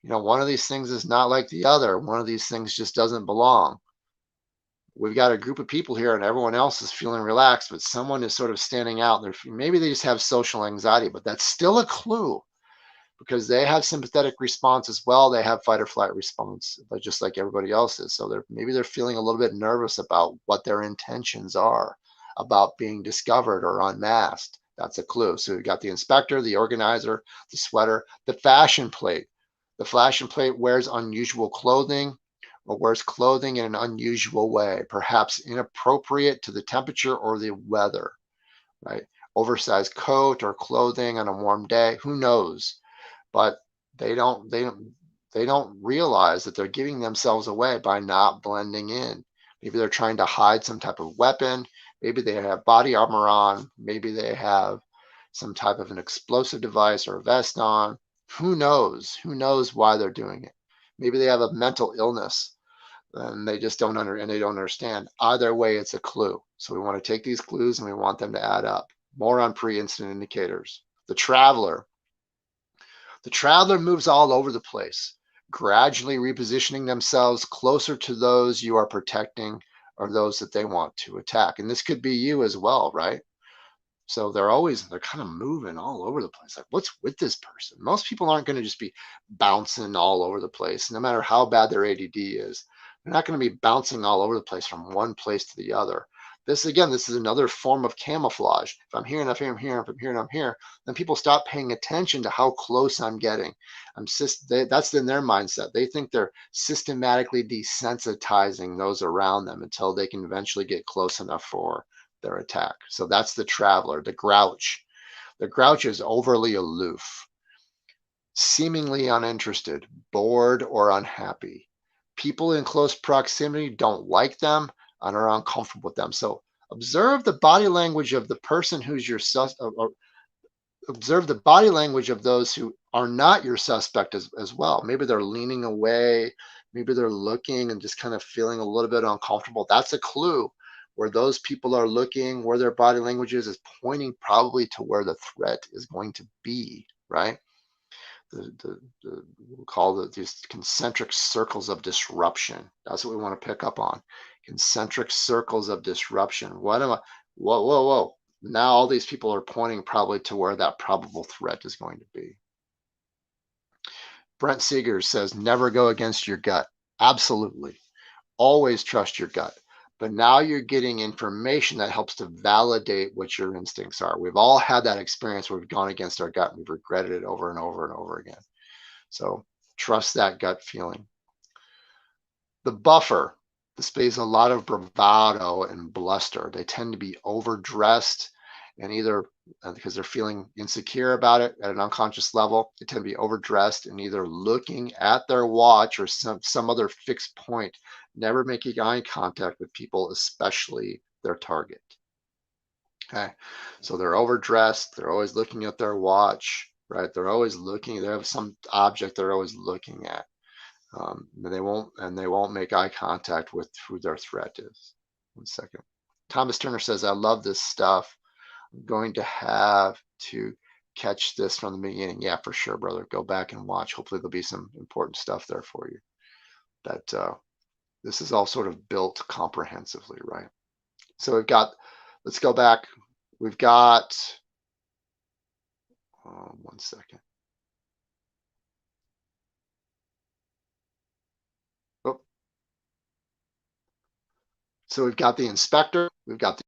one of these things is not like the other. One of these things just doesn't belong. We've got a group of people here and everyone else is feeling relaxed, but someone is sort of standing out. Maybe they just have social anxiety, but that's still a clue because they have sympathetic response as well. They have fight or flight response, but just like everybody else is. So maybe they're feeling a little bit nervous about what their intentions are about being discovered or unmasked. That's a clue. So we've got the inspector, the organizer, the sweater, the fashion plate. The fashion plate wears unusual clothing or wears clothing in an unusual way, perhaps inappropriate to the temperature or the weather, right? Oversized coat or clothing on a warm day, who knows? But they don't realize that they're giving themselves away by not blending in. Maybe they're trying to hide some type of weapon. Maybe they have body armor on. Maybe they have some type of an explosive device or a vest on. Who knows? Who knows why they're doing it? Maybe they have a mental illness and they just don't understand. Either way, it's a clue. So we want to take these clues and we want them to add up. More on pre-incident indicators. The traveler. The traveler moves all over the place, gradually repositioning themselves closer to those you are protecting or those that they want to attack. And this could be you as well, right? So they're kind of moving all over the place. Like, what's with this person? Most people aren't going to just be bouncing all over the place, no matter how bad their ADD is. They're not going to be bouncing all over the place from one place to the other. This is another form of camouflage. If I'm here and I'm here, if I'm here and I'm here, then people stop paying attention to how close I'm getting. That's in their mindset. They think they're systematically desensitizing those around them until they can eventually get close enough for their attack. So that's the traveler, the grouch. The grouch is overly aloof, seemingly uninterested, bored, or unhappy. People in close proximity don't like them and are uncomfortable with them. So observe the body language of the person who's your observe the body language of those who are not your suspect as well. Maybe they're leaning away, maybe they're looking and just kind of feeling a little bit uncomfortable. That's a clue where those people are looking, where their body language is pointing probably to where the threat is going to be, right? We'll call these concentric circles of disruption. That's what we want to pick up on. Concentric circles of disruption. Whoa. Now all these people are pointing probably to where that probable threat is going to be. Brent Seegers says, never go against your gut. Absolutely. Always trust your gut. But now you're getting information that helps to validate what your instincts are. We've all had that experience where we've gone against our gut and we've regretted it over and over and over again. So trust that gut feeling. The buffer. displays a lot of bravado and bluster. They tend to be overdressed, and either because they're feeling insecure about it at an unconscious level, they tend to be overdressed and either looking at their watch or some other fixed point, never making eye contact with people, especially their target. Okay, so they're overdressed. They're always looking at their watch, right? They're always looking. They have some object they're always looking at. They won't make eye contact with who their threat is. 1 second. Thomas Turner says, "I love this stuff. I'm going to have to catch this from the beginning." Yeah, for sure, brother. Go back and watch. Hopefully, there'll be some important stuff there for you. That this is all sort of built comprehensively, right? So we've got. Let's go back. We've got. 1 second. Oh. So we've got the inspector, we've got the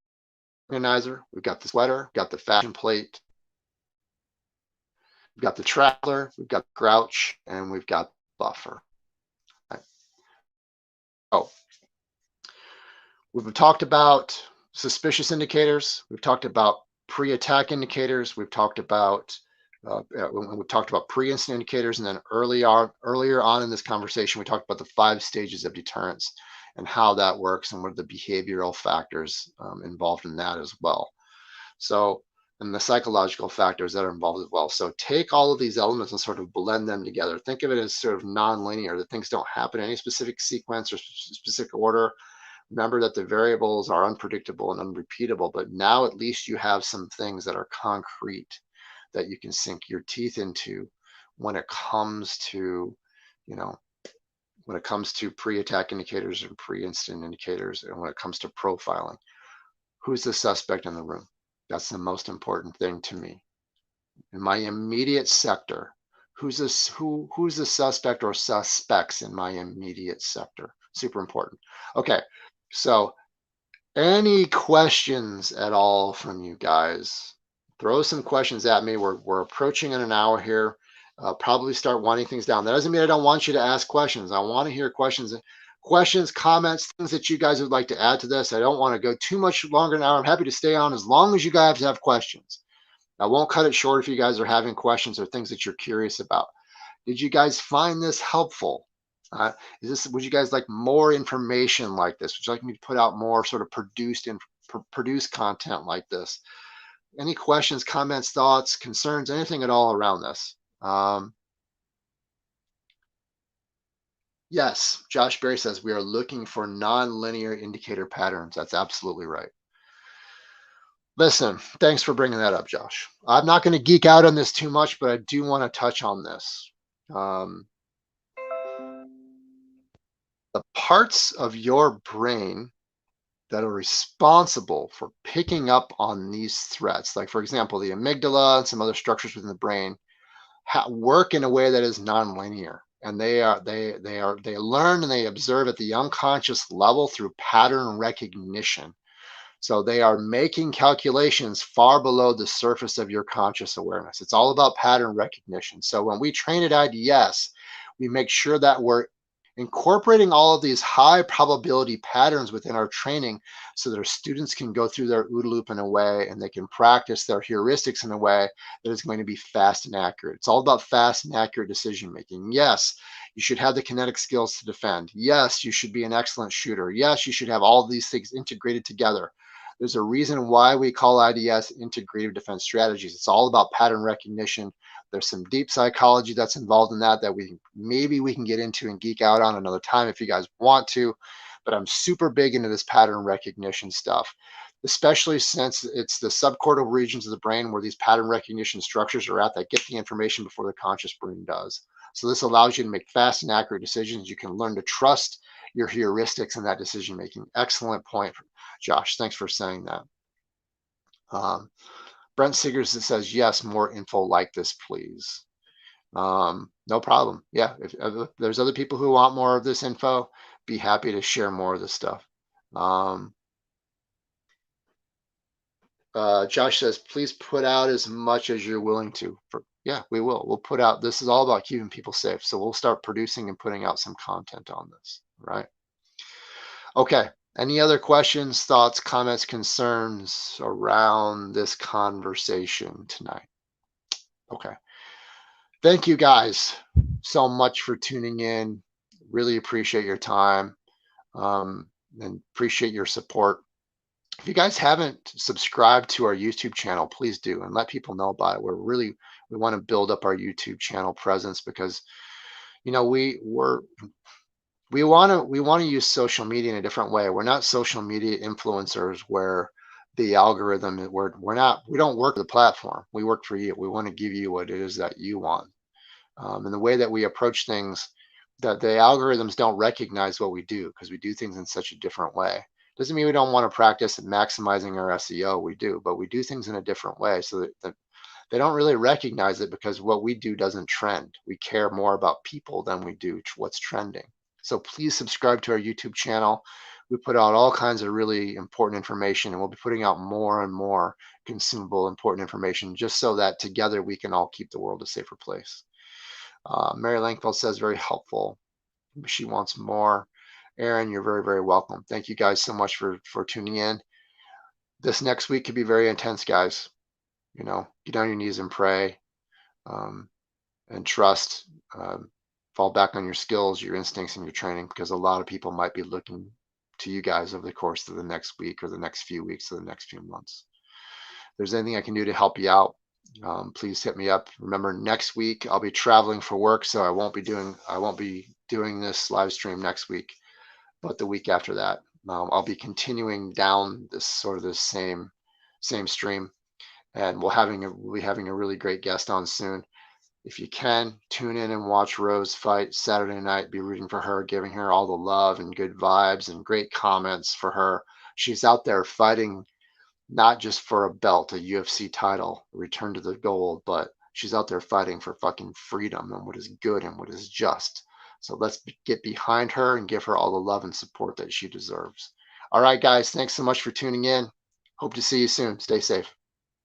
organizer, we've got the sweater, we've got the fashion plate, we've got the traveler, we've got the grouch, and we've got the buffer. Right. Oh, we've talked about suspicious indicators. We've talked about pre-attack indicators. We've talked about we've talked about pre-incident indicators, and then earlier on in this conversation, we talked about the 5 stages of deterrence and how that works, and what are the behavioral factors involved in that as well. So, and the psychological factors that are involved as well. So take all of these elements and sort of blend them together. Think of it as sort of non-linear, that things don't happen in any specific sequence or specific order. Remember that the variables are unpredictable and unrepeatable, but now at least you have some things that are concrete that you can sink your teeth into when it comes to, you know, when it comes to pre-attack indicators and pre-incident indicators, and when it comes to profiling. Who's the suspect in the room? That's the most important thing to me. In my immediate sector, who's the suspect or suspects in my immediate sector? Super important. Okay, so any questions at all from you guys? Throw some questions at me. We're approaching in an hour here. Probably start winding things down. That doesn't mean I don't want you to ask questions. I want to hear questions, comments, things that you guys would like to add to this. I don't want to go too much longer now. I'm happy to stay on as long as you guys have questions. I won't cut it short if you guys are having questions or things that you're curious about. Did you guys find this helpful? Would you guys like more information like this? Would you like me to put out more sort of produced content like this? Any questions, comments, thoughts, concerns, anything at all around this? Yes, Josh Berry says we are looking for non-linear indicator patterns. That's absolutely right. Listen, thanks for bringing that up, Josh. I'm not going to geek out on this too much, but I do want to touch on this. The parts of your brain that are responsible for picking up on these threats, like for example, the amygdala and some other structures within the brain, work in a way that is nonlinear, and they learn and they observe at the unconscious level through pattern recognition. So they are making calculations far below the surface of your conscious awareness. It's all about pattern recognition. So when we train at IDS, we make sure that we're incorporating all of these high probability patterns within our training so that our students can go through their OODA loop in a way, and they can practice their heuristics in a way that is going to be fast and accurate. It's all about fast and accurate decision making. Yes, you should have the kinetic skills to defend. Yes, you should be an excellent shooter. Yes, you should have all of these things integrated together. There's a reason why we call IDS integrative defense strategies. It's all about pattern recognition. There's some deep psychology that's involved in that maybe we can get into and geek out on another time if you guys want to. But I'm super big into this pattern recognition stuff, especially since it's the subcortical regions of the brain where these pattern recognition structures are at that get the information before the conscious brain does. So this allows you to make fast and accurate decisions. You can learn to trust your heuristics in that decision making. Excellent point, Josh. Thanks for saying that. Brent Siggers says, yes, more info like this, please. No problem. Yeah, if there's other people who want more of this info, be happy to share more of this stuff. Josh says, please put out as much as you're willing to. Yeah, we will. We'll put out. This is all about keeping people safe. So we'll start producing and putting out some content on this, right? Okay. Any other questions, thoughts, comments, concerns around this conversation tonight? Okay. Thank you guys so much for tuning in. Really appreciate your time, um, and appreciate your support. If you guys haven't subscribed to our YouTube channel, please do and let people know about it. We want to build up our YouTube channel presence because you know we want to use social media in a different way. We're not social media influencers where the algorithm we don't work the platform. We work for you. We want to give you what it is that you want. And the way that we approach things, that the algorithms don't recognize what we do because we do things in such a different way. Doesn't mean we don't want to practice maximizing our SEO. We do, but we do things in a different way so that they don't really recognize it because what we do doesn't trend. We care more about people than we do what's trending. So please subscribe to our YouTube channel. We put out all kinds of really important information, and we'll be putting out more and more consumable, important information just so that together we can all keep the world a safer place. Mary Langfeld says very helpful. She wants more. Aaron, you're very, very welcome. Thank you guys so much for tuning in. This next week could be very intense, guys. You know, get on your knees and pray, um, and trust. Fall back on your skills, your instincts, and your training because a lot of people might be looking to you guys over the course of the next week or the next few weeks or the next few months. If there's anything I can do to help you out, please hit me up. Remember, next week I'll be traveling for work, so I won't be doing this live stream next week, but the week after that, I'll be continuing down this sort of the same stream, and we'll be having a really great guest on soon. If you can, tune in and watch Rose fight Saturday night. Be rooting for her, giving her all the love and good vibes and great comments for her. She's out there fighting not just for a belt, a UFC title, a return to the gold, but she's out there fighting for fucking freedom and what is good and what is just. So let's get behind her and give her all the love and support that she deserves. All right, guys, thanks so much for tuning in. Hope to see you soon. Stay safe.